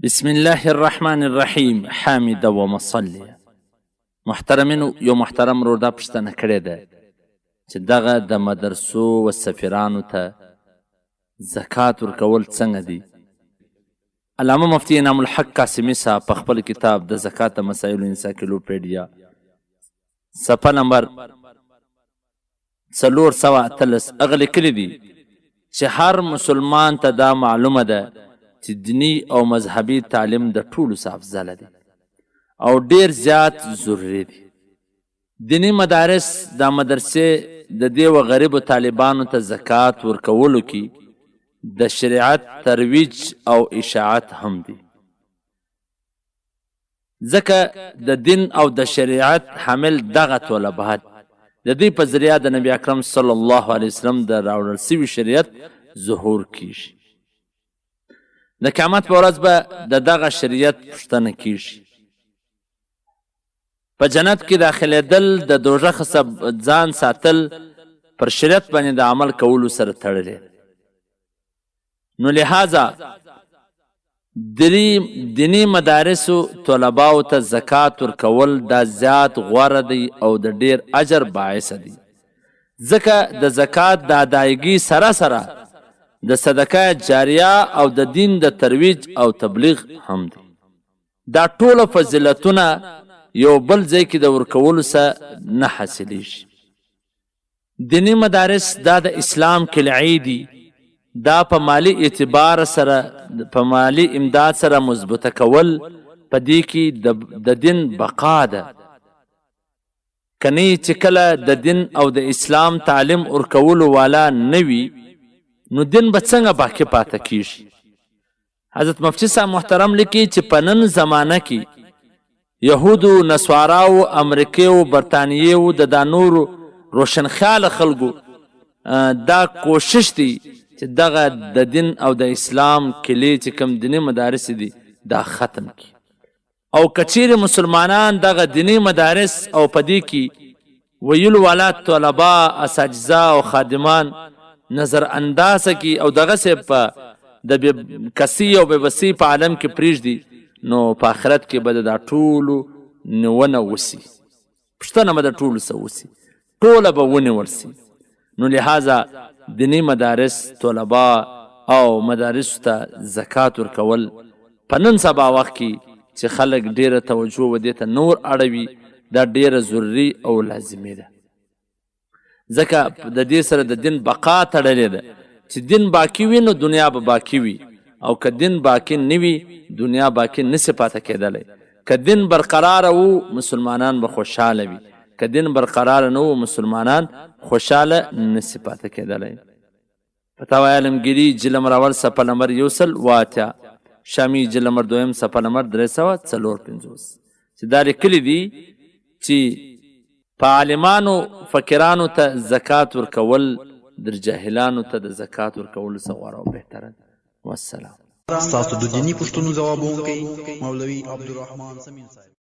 بسم الله الرحمن الرحیم حامد و مصلی. محترمینو، یو محترم ورور دا پوښتنه کړې ده چې دغه د مدرسو و سفیرانو ته زکات ورکول څنګه دي. علامه مفتی انعام الحق قاسمي صاحب په خپل کتاب د زکات مسایل انسایکلوپیډیا صفحه نمبر 413 هغه لیکلي دي چې هر مسلمان ته دا معلومه ده چې دینی او مذهبي تعلیم د ټولو څخه افضل دي او ډیر زیات ضروري دي. دینی مدارس دا مدرسې د دې و غریبو طالبانو ته زکات ورکولو کې د شریعت ترویج او اشاعت هم دي، ځکه د دین او د شریعت حامل دغه طلبات د دې په ذریعه د نبی اکرم صلی الله علیه وسلم د راوړل شوي شریعت ظهور کیږي. د قیامت په ورځ به د دغه شریعت پوښتنه کیږي. په جنت کې داخلېدل د دوزخ څخه ځان ساتل پر شریعت باندې د عمل کولو سره تړلې. نو لہذا دینی مدارسو طلباو ته زکات ورکول دا زیات غوره دی او د ډیر اجر باعث دی، ځکه د زکات د ادایګي سره سره د صدقه جاریه او د دین د ترویج او تبلیغ هم دی. دا ټول فضیلتونه یو بل ځای کې د ورکولو سره نه حاصلیږي. دینی مدارس دا د اسلام کلعی دي، دا په مالی اعتبار سره په مالی امداد سره مضبوطه کول په دې کې د دین بقا ده. کنی چې کله د دین او د اسلام تعلیم ورکولو والا نه وي نو دین به څنګه باقی پاته کیږي. حضرت مفتی صاحب محترم لیکي چې په نن زمانه کې یهودو، نسواراو، امریکایو، برطانیو د نورو روشنخیاله خلکو دا کوشش دی چې دغه د دین او د اسلام کلی چې کوم دینی مدارس دي دا ختم کی، او کچیر مسلمانان دغه دینی مدارس او پدې کې ویلو والا طلبا، اساتذه او خادمان نظر انداز کی او دغه سه په د کسی او بسی په عالم کې پریږدي، نو په آخرت کې به دا ټولو ونه وسی. پښتنه به د ټولو سه وسی، ټوله به ونه ورسی. نو لہذا دینی مدارس طلبا او مدارس ته زکات ورکول په نن سبا وخت کې چې خلک ډیره توجه و دې ته نور اړوي دا ډیره ضروري او لازمي ده، ځکه د دې سره د دین بقا تړلې ده. چې دین باقی وي نو دنیا به باقی وي، او که دین باقی نه وي دنیا باقی نشي پاته کېدلی. که دین برقرار وو مسلمانان به خوشحاله وي، که دین برقرار نه وو مسلمانان خوشحاله نشي پاته کېدلی. فتاوی عالمگیری جلد نمبر اول صفحه نمبر 108، شامی جلد نمبر 2 صفحه نمبر 354 چې دا لیکلي دي چې په عالمانو فقیرانو ته زکات ورکول در جاهلانو ته د زکات ورکول څخه غوره او بهتره. والسلام. ستاسو د دیني پوښتنو ځوابونکی مولوي عبدالرحمن سمین صاحب.